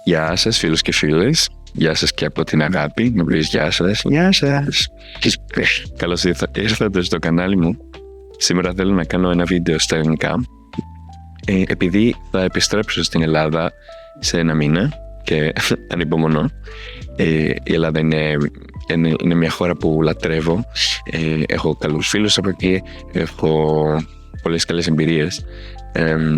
Γεια σας φίλους και φίλες. Γεια σας και από την αγάπη. Να βρεις γεια σας. Γεια σας. Καλώς ήρθατε στο κανάλι μου. Σήμερα θέλω να κάνω ένα βίντεο στα ελληνικά. Επειδή θα επιστρέψω στην Ελλάδα σε ένα μήνα και ανυπομονώ. Η Ελλάδα είναι μια χώρα που λατρεύω. Έχω καλούς φίλους από εκεί. Έχω πολλές καλές εμπειρίες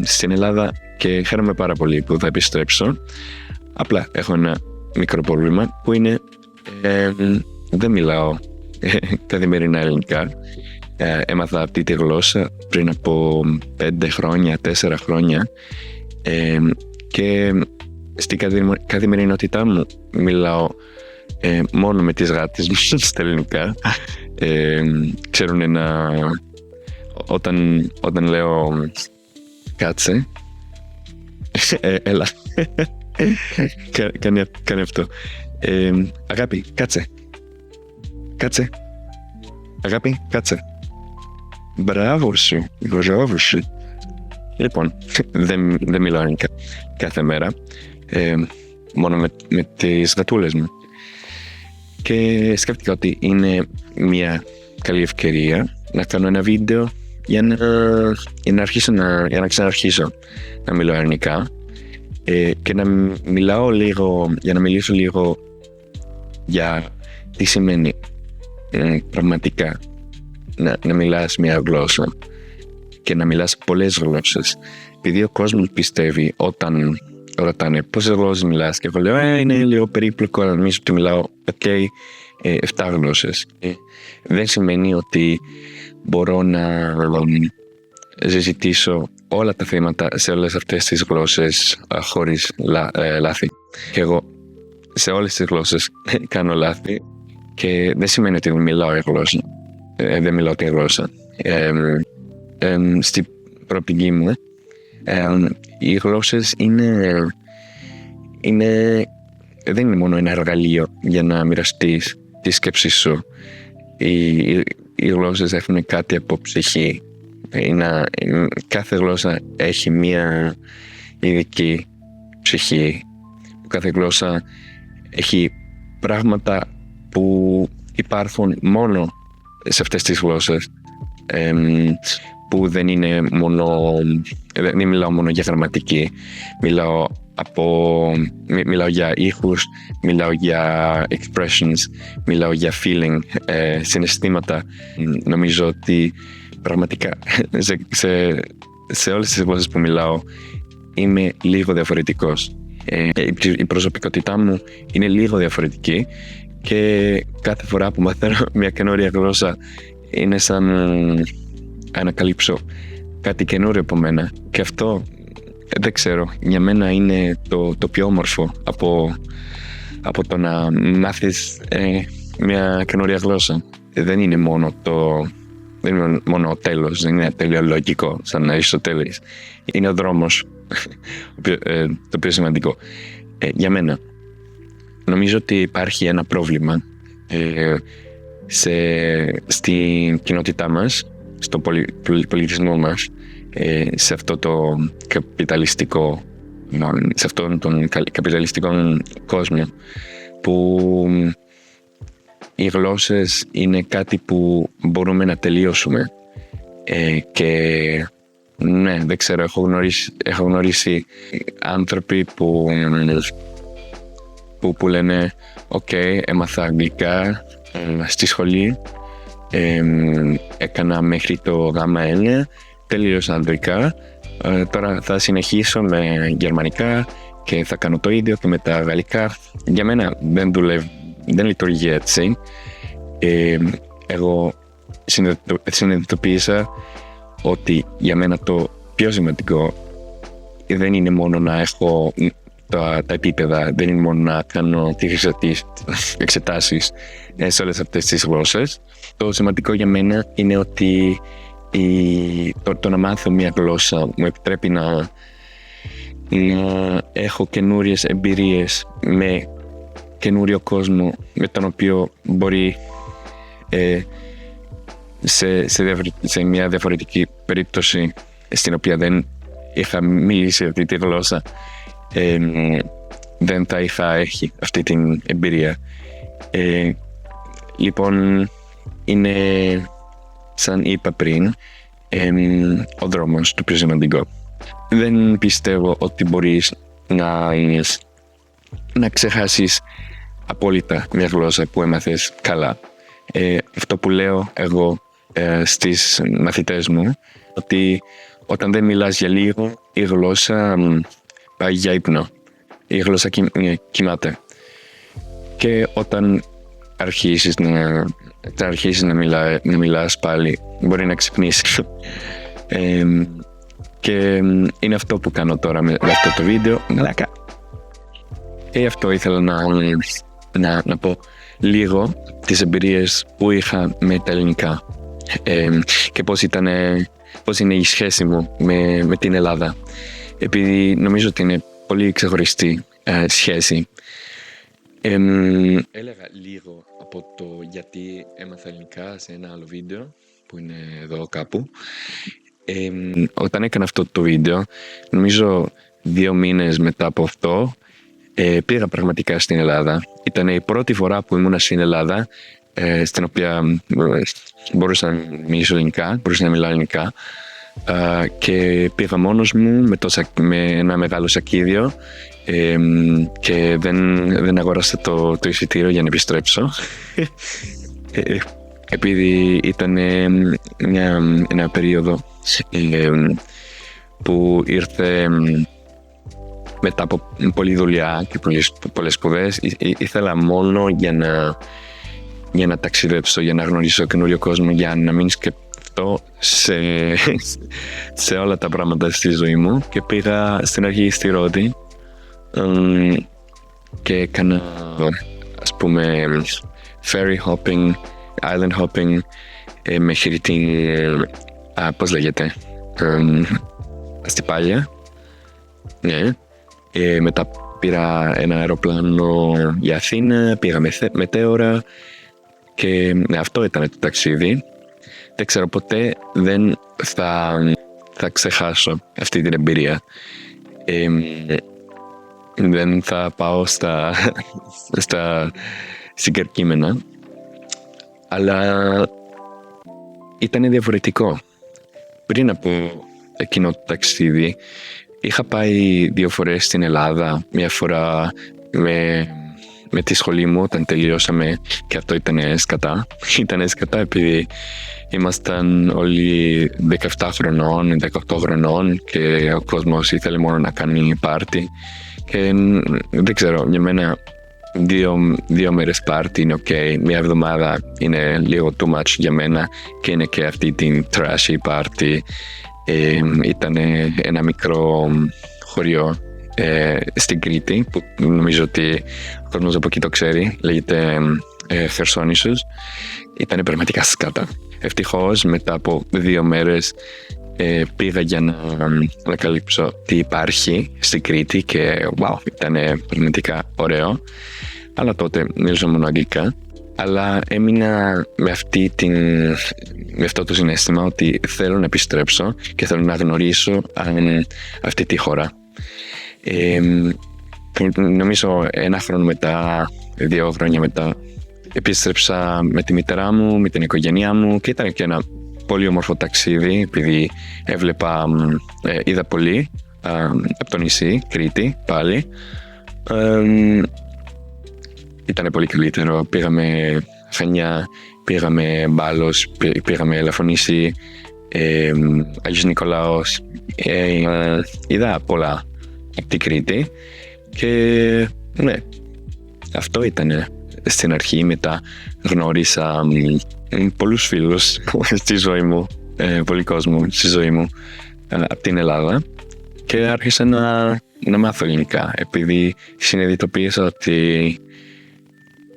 στην Ελλάδα και χαίρομαι πάρα πολύ που θα επιστρέψω. Απλά έχω ένα μικρό πρόβλημα που είναι δεν μιλάω καθημερινά ελληνικά. Έμαθα αυτή τη γλώσσα πριν από 5 χρόνια, 4 χρόνια και στην καθημερινότητά μου μιλάω μόνο με τις γάτες μου στα ελληνικά. Ξέρουν όταν λέω κάτσε, έλα, κάνει αυτό. Αγάπη, κάτσε. Αγάπη, κάτσε. Μπράβο σου. Λοιπόν, δεν μιλάω ελληνικά κάθε μέρα, μόνο με τις γατούλες μου. Και σκέφτηκα ότι είναι μια καλή ευκαιρία να κάνω ένα βίντεο για να ξαναρχίσω να μιλάω ελληνικά και να μιλήσω λίγο για τι σημαίνει πραγματικά να μιλάς μια γλώσσα και να μιλάς πολλές γλώσσες. Επειδή ο κόσμος πιστεύει όταν ρωτάνε πόσες γλώσσες μιλάς και εγώ λέω είναι λίγο περίπλοκο, νομίζω ότι μιλάω 7 γλώσσες. Δεν σημαίνει ότι μπορώ να συζητήσω όλα τα θέματα σε όλες αυτές τις γλώσσες χωρίς λάθη. Και εγώ σε όλες τις γλώσσες κάνω λάθη και δεν σημαίνει ότι μιλάω γλώσσα. Δεν μιλάω τη γλώσσα. Στην προοπτική μου οι γλώσσες δεν είναι μόνο ένα εργαλείο για να μοιραστείς τη σκέψη σου. Οι γλώσσες έχουν κάτι από ψυχή. Κάθε γλώσσα έχει μία ειδική ψυχή. Κάθε γλώσσα έχει πράγματα που υπάρχουν μόνο σε αυτές τις γλώσσες, που δεν μιλάω μόνο για γραμματική. Μιλάω για ήχους, μιλάω για expressions, μιλάω για feeling, συναισθήματα. Νομίζω ότι πραγματικά σε όλες τις γλώσσες που μιλάω είμαι λίγο διαφορετικός. Η προσωπικότητά μου είναι λίγο διαφορετική και κάθε φορά που μαθαίνω μια καινούρια γλώσσα είναι σαν να ανακαλύψω κάτι καινούριο από μένα. Και αυτό δεν ξέρω, για μένα είναι το πιο όμορφο από το να μάθεις μια καινούρια γλώσσα. Δεν είναι μόνο ο τέλος, δεν είναι τελειολογικό σαν να είσαι ο τέλειος. Είναι ο δρόμος, το πιο σημαντικό. Για μένα, νομίζω ότι υπάρχει ένα πρόβλημα στην κοινότητά μας, στο πολιτισμό μας, σε αυτό το σε αυτόν τον καπιταλιστικό κόσμο, που οι γλώσσες είναι κάτι που μπορούμε να τελειώσουμε. Και ναι, δεν ξέρω, έχω γνωρίσει άνθρωποι που λένε έμαθα αγγλικά στη σχολή, έκανα μέχρι το γάμα 1, τελείωσα αγγλικά, τώρα θα συνεχίσω με γερμανικά και θα κάνω το ίδιο και με τα γαλλικά. Για μένα δεν λειτουργεί έτσι. Εγώ συνειδητοποίησα ότι για μένα το πιο σημαντικό δεν είναι μόνο να έχω τα επίπεδα, δεν είναι μόνο να κάνω τις εξετάσεις σε όλες αυτές τις γλώσσες. Το σημαντικό για μένα είναι ότι το να μάθω μια γλώσσα μου επιτρέπει να έχω καινούριες εμπειρίες με καινούριο κόσμο, με τον οποίο μπορεί σε μια διαφορετική περίπτωση στην οποία δεν είχα μιλήσει αυτή τη γλώσσα, δεν θα είχα έχει αυτή την εμπειρία. Λοιπόν, είναι, σαν είπα πριν, ο δρόμος το πιο σημαντικό. Δεν πιστεύω ότι μπορείς να ξεχάσεις απόλυτα μια γλώσσα που έμαθες καλά. Αυτό που λέω εγώ στις μαθητές μου, ότι όταν δεν μιλάς για λίγο, η γλώσσα πάει για ύπνο. Η γλώσσα κοιμάται. Και όταν αρχίσεις να μιλάς πάλι, μπορεί να ξυπνήσεις. Και είναι αυτό που κάνω τώρα με αυτό το βίντεο. Μαλάκα. Και αυτό ήθελα να πω λίγο τις εμπειρίες που είχα με τα ελληνικά και πώς είναι η σχέση μου με την Ελλάδα, επειδή νομίζω ότι είναι πολύ ξεχωριστή σχέση. Έλεγα λίγο από το γιατί έμαθα ελληνικά σε ένα άλλο βίντεο που είναι εδώ κάπου. Όταν έκανα αυτό το βίντεο, νομίζω 2 μήνες μετά από αυτό, πήγα πραγματικά στην Ελλάδα. Ήταν η πρώτη φορά που ήμουν στην Ελλάδα, στην οποία μπορούσα να μιλήσω ελληνικά, μπορούσα να μιλάω ελληνικά, και πήγα μόνος μου με ένα μεγάλο σακίδιο και δεν αγόρασα το εισιτήριο για να επιστρέψω. Επειδή ήταν ένα περίοδο που ήρθε μετά από πολλή δουλειά και πολλές σπουδές, ήθελα μόνο για να ταξιδέψω, για να γνωρίσω καινούριο κόσμο, για να μην σκεφτώ σε όλα τα πράγματα στη ζωή μου. Και πήγα στην αρχή στη Ρώτη και έκανα, ας πούμε, ferry hopping, island hopping, μέχρι την, πώς λέγεται, Αστυπάλια. Ναι. Μετά πήρα ένα αεροπλάνο για Αθήνα, πήγα μετέωρα και αυτό ήταν το ταξίδι. Δεν ξέρω, ποτέ δεν θα ξεχάσω αυτή την εμπειρία. Δεν θα πάω στα συγκεκριμένα, αλλά ήταν διαφορετικό. Πριν από εκείνο το ταξίδι είχα πάει 2 φορές στην Ελλάδα. Μια φορά με τη σχολή μου όταν τελειώσαμε, και αυτό ήταν σκατά. Ήταν σκατά επειδή ήμασταν όλοι 17 χρονών, 18 χρονών και ο κόσμος ήθελε μόνο να κάνει πάρτι. Και δεν ξέρω, για μένα 2 μέρες πάρτι είναι ok. Μια εβδομάδα είναι λίγο too much για μένα και είναι και αυτή την trashy πάρτι. Ήταν ένα μικρό χωριό στην Κρήτη που νομίζω ότι ο κόσμος από εκεί το ξέρει, λέγεται Χερσόνησος. Ήταν πραγματικά σκάτα. Ευτυχώς μετά από 2 μέρες πήγα για να καλύψω τι υπάρχει στην Κρήτη και wow, ήταν πραγματικά ωραίο. Αλλά τότε μιλούσα μόνο αγγλικά. Αλλά έμεινα με αυτό το συναίσθημα ότι θέλω να επιστρέψω και θέλω να γνωρίσω αυτή τη χώρα. Νομίζω 1 χρόνο μετά, 2 χρόνια μετά, επίστρεψα με τη μητέρα μου, με την οικογένειά μου και ήταν και ένα πολύ όμορφο ταξίδι, επειδή είδα πολύ από το νησί, Κρήτη πάλι. Ήταν πολύ καλύτερο. Πήγαμε Χανιά, πήγαμε Μπάλος, πήγαμε Ελαφωνήσι, Άγιος Νικολάος. Είδα πολλά από την Κρήτη και ναι, αυτό ήταν στην αρχή. Μετά γνώρισα πολλούς φίλους στη ζωή μου, πολύ κόσμο στη ζωή μου από την Ελλάδα και άρχισα να μάθω ελληνικά, επειδή συνειδητοποίησα ότι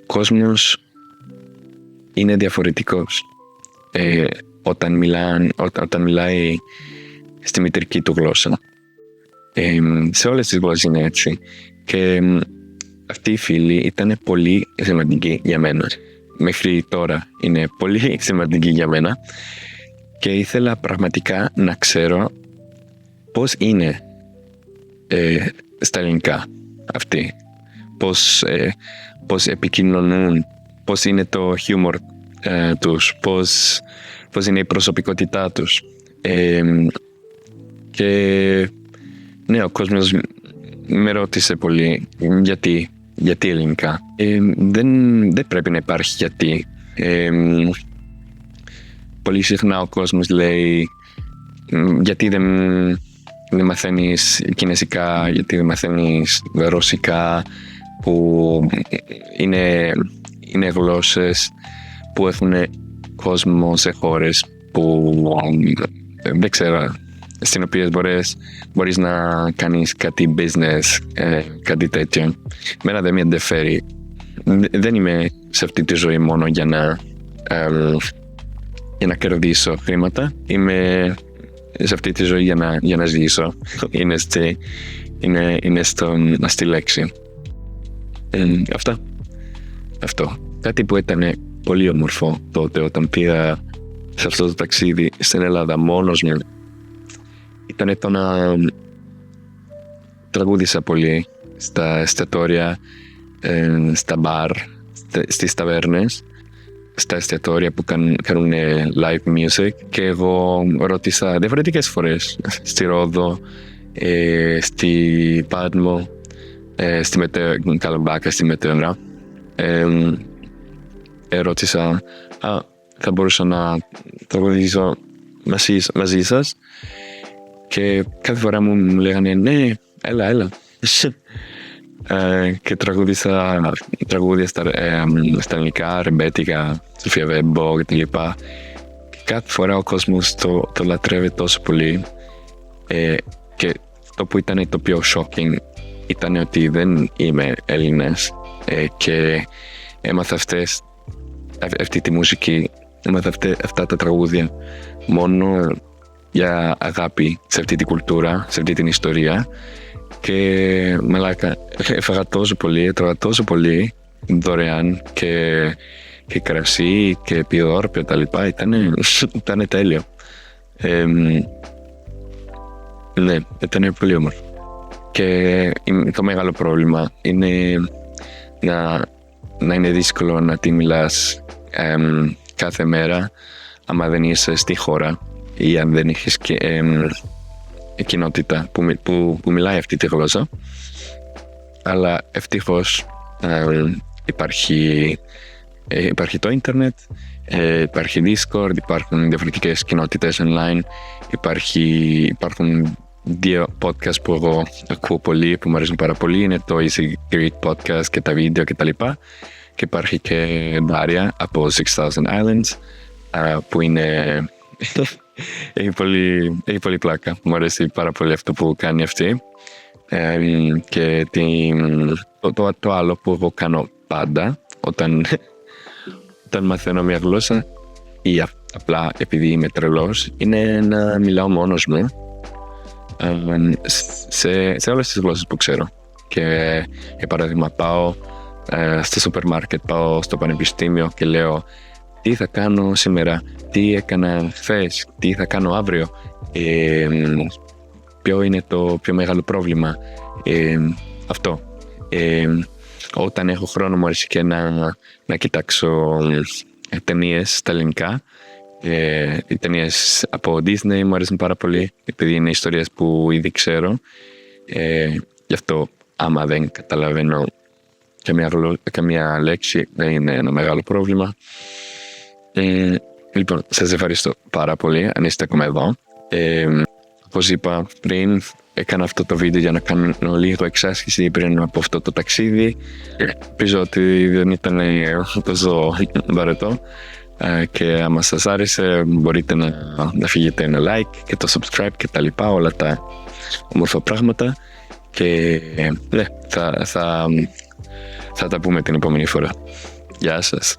ο κόσμος είναι διαφορετικός όταν μιλάει στη μητρική του γλώσσα. Σε όλες τις γλώσσες είναι έτσι και αυτοί οι φίλοι ήταν πολύ σημαντικοί για μένα. Μέχρι τώρα είναι πολύ σημαντικοί για μένα και ήθελα πραγματικά να ξέρω πώς είναι στα ελληνικά αυτοί. πώς επικοινωνούν, πώς είναι το χιούμορ τους, πώς είναι η προσωπικότητά τους. Και ναι, ο κόσμος με ρώτησε πολύ γιατί ελληνικά. Δεν πρέπει να υπάρχει γιατί. Πολύ συχνά ο κόσμος λέει γιατί δεν μαθαίνεις κινέζικα, γιατί δεν μαθαίνεις ρωσικά, που είναι γλώσσες που έχουν κόσμο σε χώρες που δεν ξέρω, στις οποίες μπορείς να κάνεις κάτι business, κάτι τέτοιο. Μένα δεν με ενδιαφέρει. Δεν είμαι σε αυτή τη ζωή μόνο για να κερδίσω χρήματα. Είμαι σε αυτή τη ζωή για να ζήσω. Είναι στη λέξη. Αυτό. Κάτι που ήταν πολύ όμορφο τότε όταν πήγα σε αυτό το ταξίδι στην Ελλάδα μόνος μου ήταν το να τραγούδισα πολύ στα εστιατόρια, στα μπαρ, στις ταβέρνες, στα εστιατόρια που κάνουν live music, και εγώ ρώτησα διαφορετικές φορές στη Ρόδο, στη Πάτμο, στη Καλαμπάκα, στη Μετέωρα. Ρώτησα θα μπορούσα να τραγουδήσω μαζί σας, και κάθε φορά μου λέγανε ναι, έλα. Και τραγούδια στα ελληνικά, ρεμπέτικα, Σοφία Βέμπο κτλ. Κάθε φορά ο κόσμος το λατρεύει τόσο πολύ, και το που ήταν το πιο shocking ήταν ότι δεν είμαι Έλληνας, και έμαθα αυτή τη μουσική, έμαθα αυτά τα τραγούδια μόνο για αγάπη σε αυτή την κουλτούρα, σε αυτή την ιστορία. Και μαλάκα, έφαγα τόσο πολύ δωρεάν, και κρασί και πιόρ και τα λοιπά. Ήταν τέλειο. Ναι, ήταν πολύ όμορφο. Και το μεγάλο πρόβλημα είναι να είναι δύσκολο να τη μιλάς κάθε μέρα άμα δεν είσαι στη χώρα ή αν δεν έχεις κοινότητα που μιλάει αυτή τη γλώσσα. Αλλά ευτυχώς υπάρχει το ίντερνετ, υπάρχει Discord, υπάρχουν διαφορετικές κοινότητες online, υπάρχουν 2 podcast που εγώ ακούω πολύ, που μου αρέσουν πάρα πολύ, είναι το Easy Greek Podcast και τα βίντεο και τα λοιπά, και υπάρχει και Daria από 6,000 Islands, που έχει πολύ πλάκα. Μου αρέσει πάρα πολύ αυτό που κάνει αυτή. Και το άλλο που εγώ κάνω πάντα όταν μαθαίνω μια γλώσσα, ή απλά επειδή είμαι τρελός, είναι να μιλάω μόνος μου σε όλες τις γλώσσες που ξέρω. Και για παράδειγμα πάω στο σούπερ μάρκετ, πάω στο πανεπιστήμιο και λέω τι θα κάνω σήμερα, τι έκανα χθες, τι θα κάνω αύριο, ποιο είναι το πιο μεγάλο πρόβλημα. Αυτό. Όταν έχω χρόνο μου αρέσει και να κοιτάξω ταινίες στα ελληνικά. Οι ταινίες από Disney μου αρέσουν πάρα πολύ, επειδή είναι ιστορίες που ήδη ξέρω. Γι' αυτό άμα δεν καταλαβαίνω καμία λέξη δεν είναι ένα μεγάλο πρόβλημα. Λοιπόν, σας ευχαριστώ πάρα πολύ αν είστε ακόμα εδώ. Όπως είπα πριν, έκανα αυτό το βίντεο για να κάνω λίγο εξάσκηση πριν από αυτό το ταξίδι. Ελπίζω ότι δεν ήταν τόσο βαρετό, και άμα σας άρεσε μπορείτε να αφηγείτε ένα like και το subscribe και τα λοιπά, όλα τα όμορφα πράγματα, και ναι, θα τα πούμε την επόμενη φορά. Γεια σας.